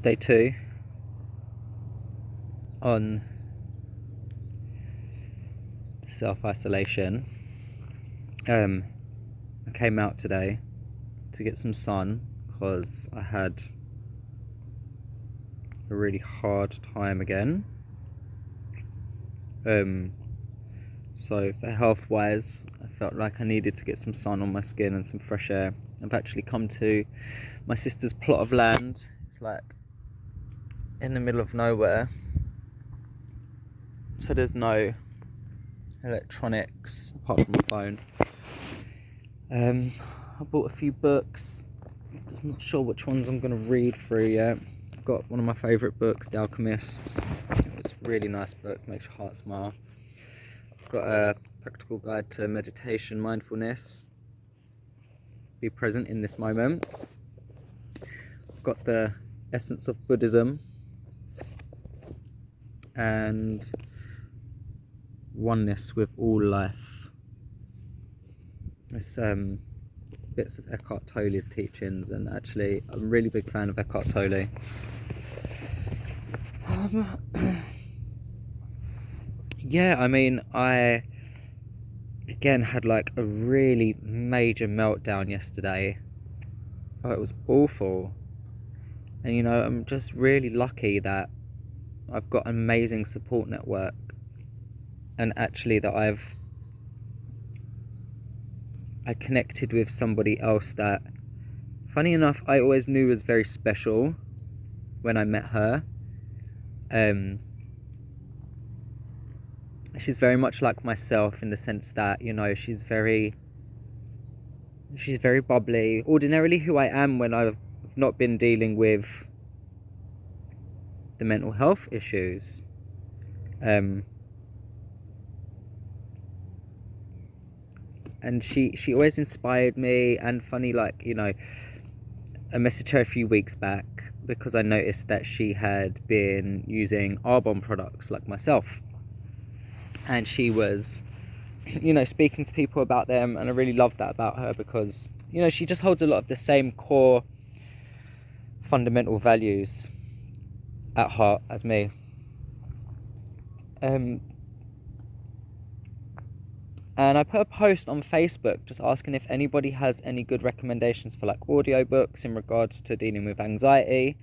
day 2 on self-isolation. I came out today to get some sun because I had a really hard time again. So for health wise, I felt like I needed to get some sun on my skin and some fresh air. I've actually come to my sister's plot of land. It's like in the middle of nowhere, so there's no electronics apart from my phone. I bought a few books. I'm not sure which ones I'm going to read through yet. I've got one of my favourite books, The Alchemist. It's a really nice book, makes your heart smile. I've got a practical guide to meditation, mindfulness, be present in this moment. I've got the Essence of Buddhism and Oneness with All Life. It's bits of Eckhart Tolle's teachings, and actually I'm a really big fan of Eckhart Tolle. Yeah, I mean, I again had like a really major meltdown yesterday. Oh, it was awful. And you know, I'm just really lucky that I've got an amazing support network, and actually that I connected with somebody else that, funny enough, I always knew was very special when I met her. She's very much like myself in the sense that, you know, she's very bubbly. Ordinarily who I am when I've not been dealing with the mental health issues. And she always inspired me. And funny, like, you know, I messaged her a few weeks back because I noticed that she had been using Arbonne products like myself, and she was, you know, speaking to people about them, and I really loved that about her because, you know, she just holds a lot of the same core fundamental values at heart as me. And I put a post on Facebook just asking if anybody has any good recommendations for like audiobooks in regards to dealing with anxiety.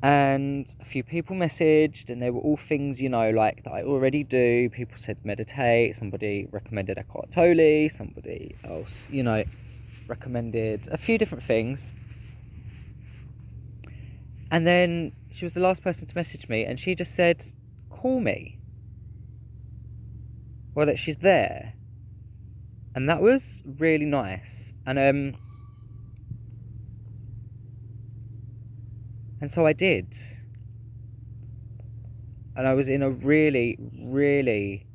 And a few people messaged, and they were all things, you know, like that I already do. People said meditate, somebody recommended Eckhart Tolle, somebody else, you know, recommended a few different things. And then she was the last person to message me, and she just said, call me. Well, that she's there. And that was really nice. And so I did. And I was in a really, really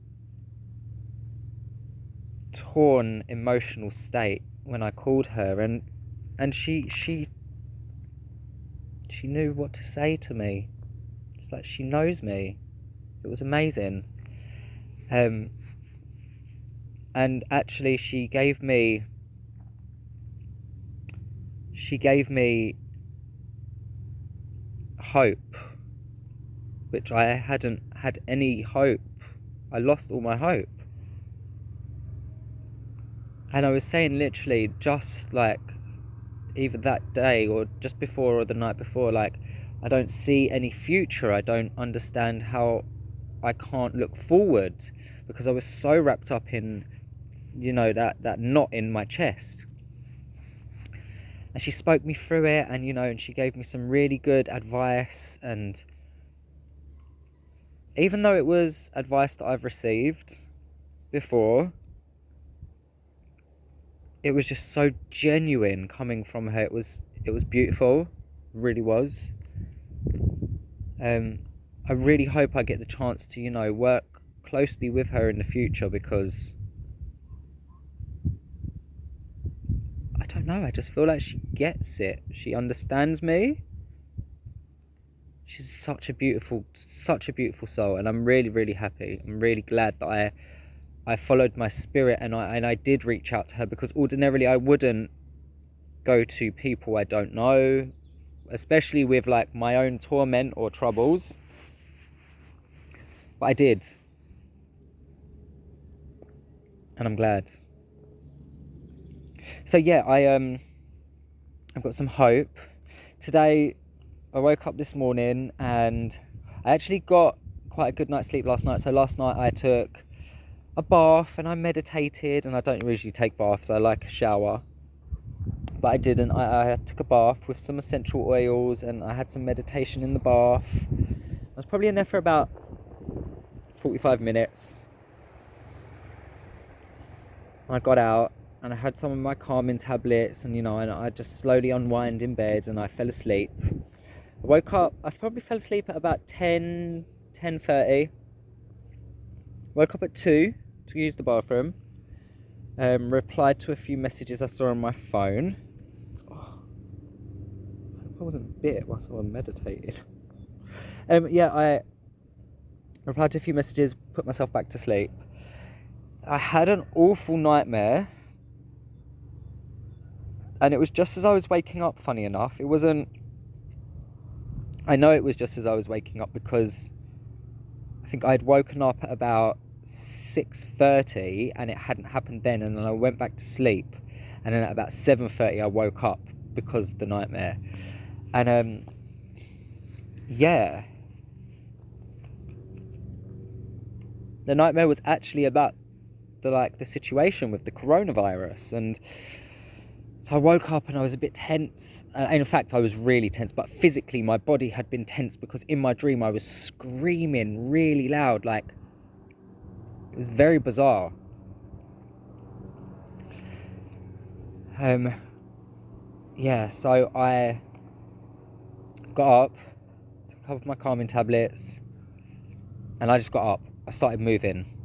torn emotional state when I called her, and she knew what to say to me. It's like she knows me. It was amazing. And actually she gave me hope, which I hadn't had any hope. I lost all my hope. And I was saying literally just like either that day or just before or the night before, like, I don't see any future. I don't understand how I can't look forward, because I was so wrapped up in, you know, that knot in my chest. And she spoke me through it, and, you know, and she gave me some really good advice. And even though it was advice that I've received before, it was just so genuine coming from her. It was beautiful, it really was. I really hope I get the chance to, you know, work closely with her in the future, because I don't know, I just feel like she gets it. She understands me. She's such a beautiful soul, and I'm really, really happy. I'm really glad that I followed my spirit, and I did reach out to her, because ordinarily I wouldn't go to people I don't know especially with like my own torment or troubles. But I did. And I'm glad. So yeah, I've got some hope. Today I woke up this morning and I actually got quite a good night's sleep last night. So last night I took a bath and I meditated, and I don't usually take baths, I like a shower. But I didn't. I took a bath with some essential oils and I had some meditation in the bath. I was probably in there for about 45 minutes. I got out and I had some of my calming tablets, and and I just slowly unwind in bed and I fell asleep. I woke up, I probably fell asleep at about 10:30. Woke up at 2 to use the bathroom. Replied to a few messages I saw on my phone. Oh, I hope I wasn't bit whilst I was meditating. Yeah, I replied to a few messages, put myself back to sleep. I had an awful nightmare, and it was just as I was waking up, funny enough. It wasn't... I know it was just as I was waking up because I think I'd woken up at about 6:30 and it hadn't happened then, and then I went back to sleep, and then at about 7:30 I woke up because of the nightmare. And yeah, the nightmare was actually about the situation with the coronavirus. And so I woke up and I was a bit tense. In fact, I was really tense, but physically my body had been tense because in my dream I was screaming really loud. Like, it was very bizarre. Yeah, so I got up, took a couple of my calming tablets, and I just got up. I started moving.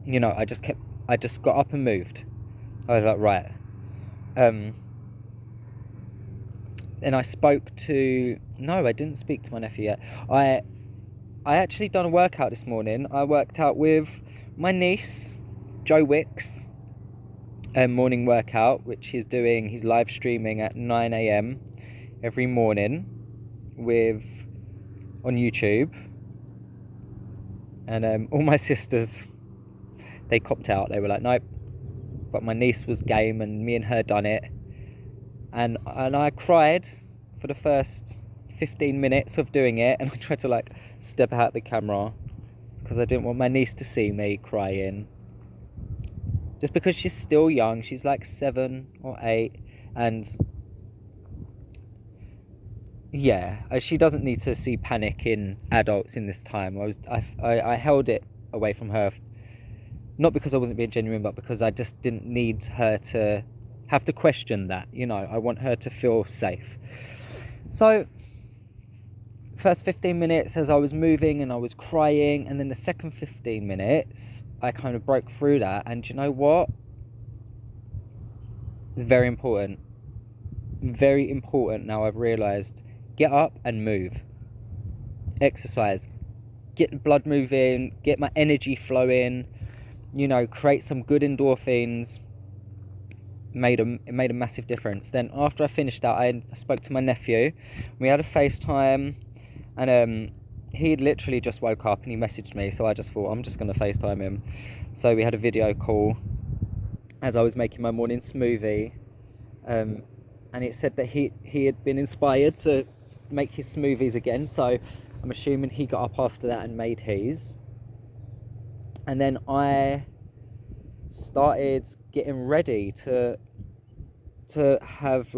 I just got up and moved. I was like, right. Then I spoke to... No, I didn't speak to my nephew yet. I actually done a workout this morning. I worked out with my niece, Joe Wicks, morning workout, which he's live streaming at 9 a.m. every morning on YouTube. And all my sisters, they copped out. They were like, nope. But my niece was game, and me and her done it. And I cried for the first 15 minutes of doing it, and I tried to step out the camera because I didn't want my niece to see me crying. Just because she's still young, she's like 7 or 8, and yeah, she doesn't need to see panic in adults in this time. I held it away from her, not because I wasn't being genuine, but because I just didn't need her to have to question that. I want her to feel safe. So first 15 minutes as I was moving and I was crying, and then the second 15 minutes I kind of broke through that. And you know what? It's very important. Very important now I've realised. Get up and move. Exercise. Get the blood moving. Get my energy flowing. Create some good endorphins. It made a massive difference. Then after I finished that, I spoke to my nephew. We had a FaceTime, and he had literally just woke up and he messaged me, so I just thought I'm just going to FaceTime him. So we had a video call as I was making my morning smoothie, and it said that he had been inspired to make his smoothies again, so I'm assuming he got up after that and made his. And then I started getting ready to have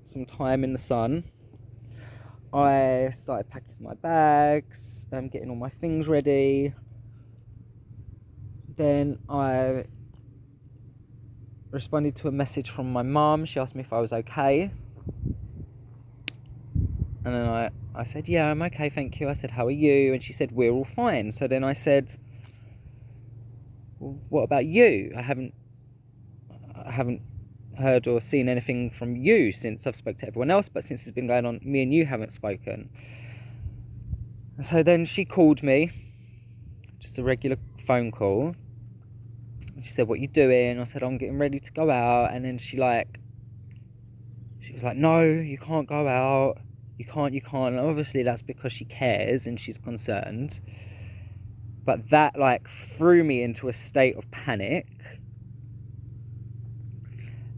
some time in the sun. I started packing my bags, getting all my things ready. Then I responded to a message from my mum. She asked me if I was okay. And then I said, yeah, I'm okay, thank you. I said, how are you? And she said, we're all fine. So then I said, well, what about you? I haven't heard or seen anything from you since I've spoke to everyone else, but since it's been going on, me and you haven't spoken. So then she called me, just a regular phone call. She said, what you doing? I said, I'm getting ready to go out. And then she was like, no, you can't go out. you can't. And obviously that's because she cares and she's concerned. But that like threw me into a state of panic.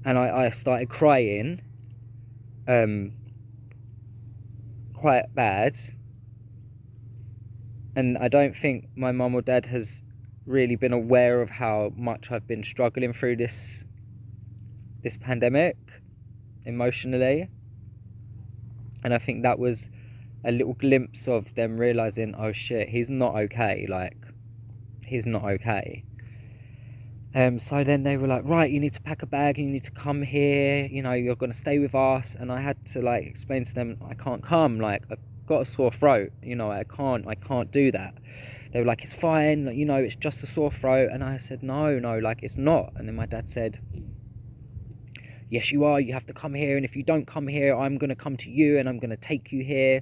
And I started crying. Quite bad. And I don't think my mum or dad has really been aware of how much I've been struggling through this pandemic emotionally. And I think that was a little glimpse of them realizing, oh shit, he's not okay. Like, he's not okay. So then they were like, right, you need to pack a bag, you need to come here, you know, you're going to stay with us. And I had to like explain to them, I can't come, like I've got a sore throat, you know, I can't do that. They were like, it's fine, like, you know, it's just a sore throat. And I said, no, like it's not. And then my dad said, yes you are, you have to come here, and if you don't come here, I'm going to come to you and I'm going to take you here.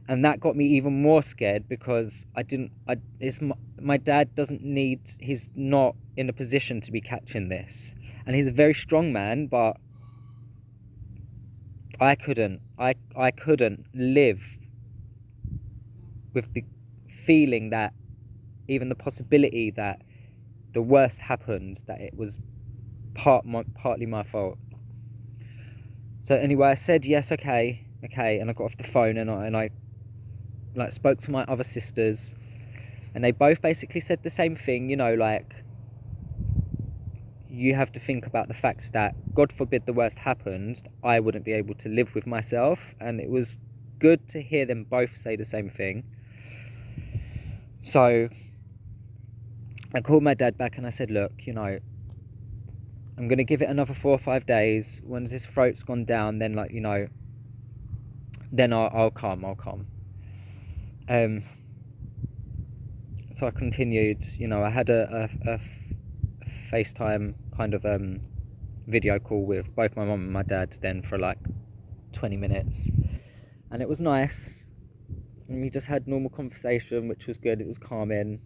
And that got me even more scared, because my dad doesn't need, he's not in a position to be catching this. And he's a very strong man, but I couldn't live with the feeling that, even the possibility that the worst happened, that it was partly my fault. So anyway, I said yes, okay, and I got off the phone and I like spoke to my other sisters, and they both basically said the same thing, you know, like, you have to think about the fact that, God forbid the worst happened, I wouldn't be able to live with myself. And it was good to hear them both say the same thing. So I called my dad back and I said, look, you know, I'm going to give it another 4 or 5 days. Once this throat's gone down, then, like, you know, then I'll come. So I continued, you know, I had a FaceTime kind of video call with both my mum and my dad then for like 20 minutes. And it was nice. And we just had normal conversation, which was good. It was calming.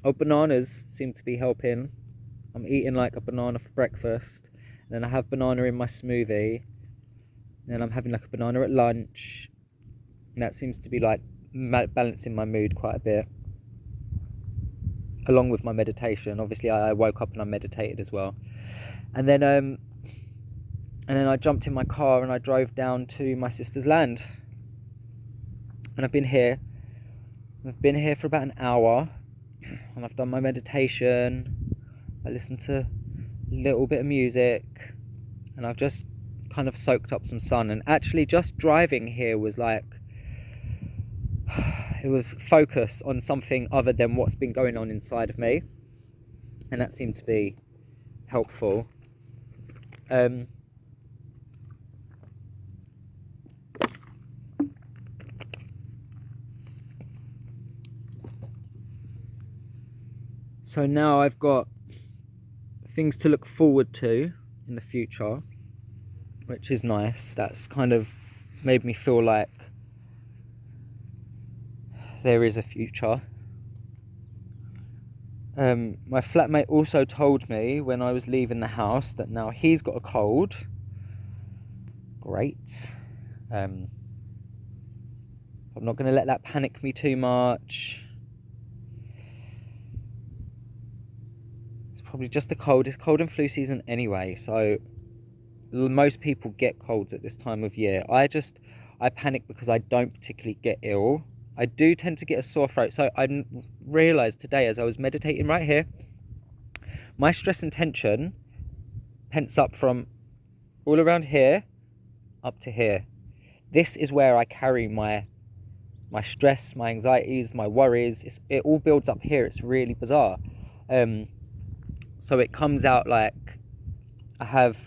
Oh, bananas seem to be helping. I'm eating like a banana for breakfast. And then I have banana in my smoothie. And then I'm having like a banana at lunch. And that seems to be like balancing my mood quite a bit, along with my meditation. Obviously I woke up and I meditated as well. And then I jumped in my car and I drove down to my sister's land. And I've been here for about an hour, and I've done my meditation. I listened to a little bit of music, and I've just kind of soaked up some sun. And actually just driving here was like, it was focus on something other than what's been going on inside of me, and that seemed to be helpful. So now I've got things to look forward to in the future, which is nice. That's kind of made me feel like there is a future. My flatmate also told me when I was leaving the house that now he's got a cold. Great. I'm not going to let that panic me too much. It's probably just a cold. It's cold and flu season anyway, so most people get colds at this time of year. I panic because I don't particularly get ill. I do tend to get a sore throat. So I realised today as I was meditating right here, my stress and tension pents up from all around here up to here. This is where I carry my stress, my anxieties, my worries. It all builds up here. It's really bizarre. So it comes out like I have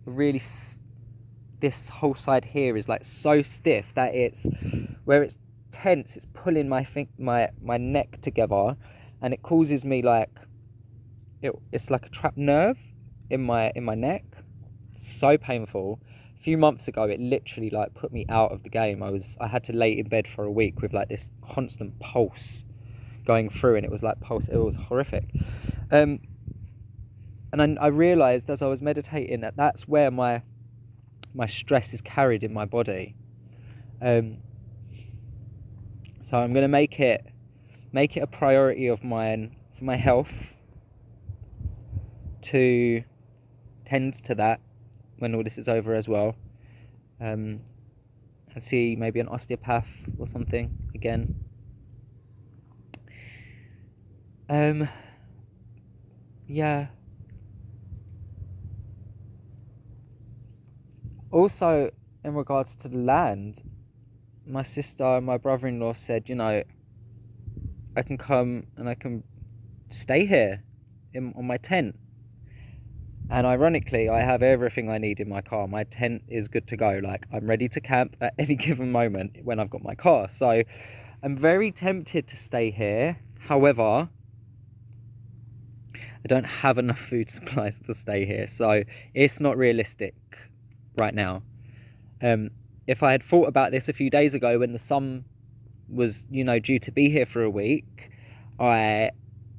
really, this whole side here is like so stiff that it's, where it's tense, it's pulling my neck together, and it causes me like, it's like a trapped nerve in my neck. So painful. A few months ago it literally like put me out of the game. I had to lay in bed for a week with like this constant pulse going through, and it was like pulse, it was horrific. And I realized as I was meditating that that's where my stress is carried in my body. So I'm gonna make it a priority of mine for my health to tend to that when all this is over as well. And see maybe an osteopath or something again. Yeah. Also, in regards to the land, my sister and my brother-in-law said, I can come and I can stay here on my tent. And ironically, I have everything I need in my car. My tent is good to go. Like, I'm ready to camp at any given moment when I've got my car. So I'm very tempted to stay here. However, I don't have enough food supplies to stay here. So it's not realistic right now. If I had thought about this a few days ago when the sun was, due to be here for a week, I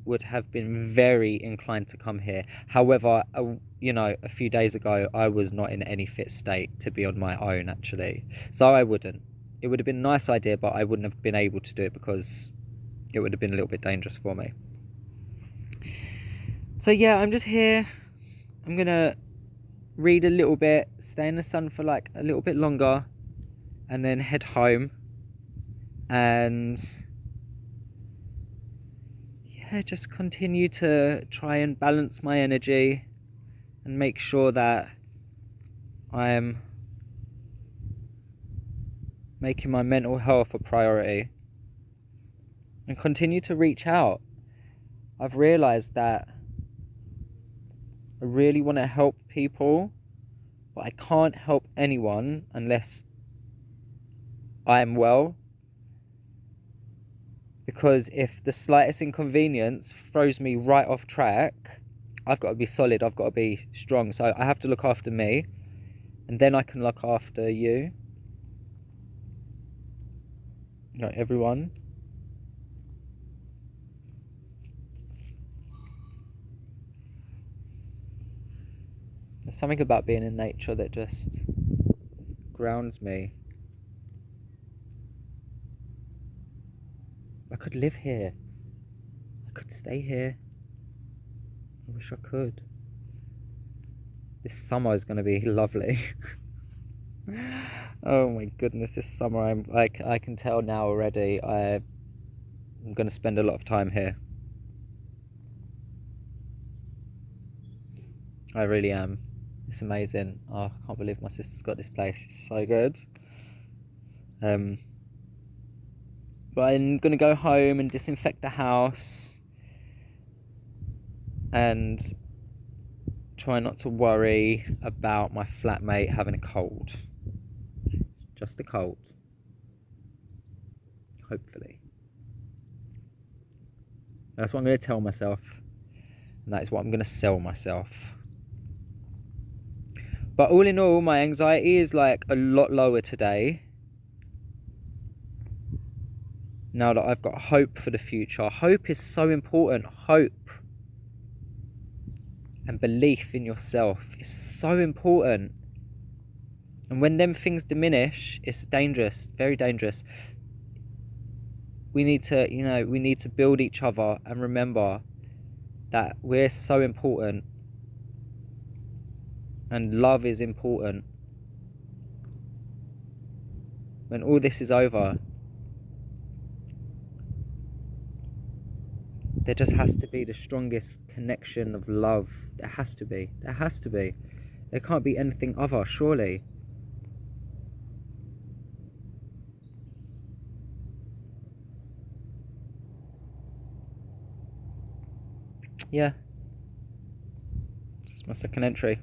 would have been very inclined to come here. However, a few days ago, I was not in any fit state to be on my own, actually. So I wouldn't. It would have been a nice idea, but I wouldn't have been able to do it because it would have been a little bit dangerous for me. So yeah, I'm just here. I'm going to read a little bit, stay in the sun for like a little bit longer, and then head home. And yeah, just continue to try and balance my energy and make sure that I'm making my mental health a priority, and continue to reach out. I've realized that I really want to help people, but I can't help anyone unless I am well. Because if the slightest inconvenience throws me right off track, I've got to be solid, I've got to be strong. So I have to look after me, and then I can look after you. Everyone. There's something about being in nature that just grounds me. I could live here. I could stay here. I wish I could. This summer is going to be lovely. Oh my goodness, this summer I can tell now already I'm going to spend a lot of time here. I really am. It's amazing. Oh, I can't believe my sister's got this place. It's so good. But I'm going to go home and disinfect the house and try not to worry about my flatmate having a cold. Just a cold. Hopefully. That's what I'm going to tell myself. And that is what I'm going to sell myself. But all in all, my anxiety is like a lot lower today. Now that I've got hope for the future. Hope is so important. Hope and belief in yourself is so important. And when them things diminish, it's dangerous, very dangerous. We need to build each other and remember that we're so important. And love is important. When all this is over, there just has to be the strongest connection of love. There has to be. There has to be. There can't be anything other, surely. Yeah. This is my second entry.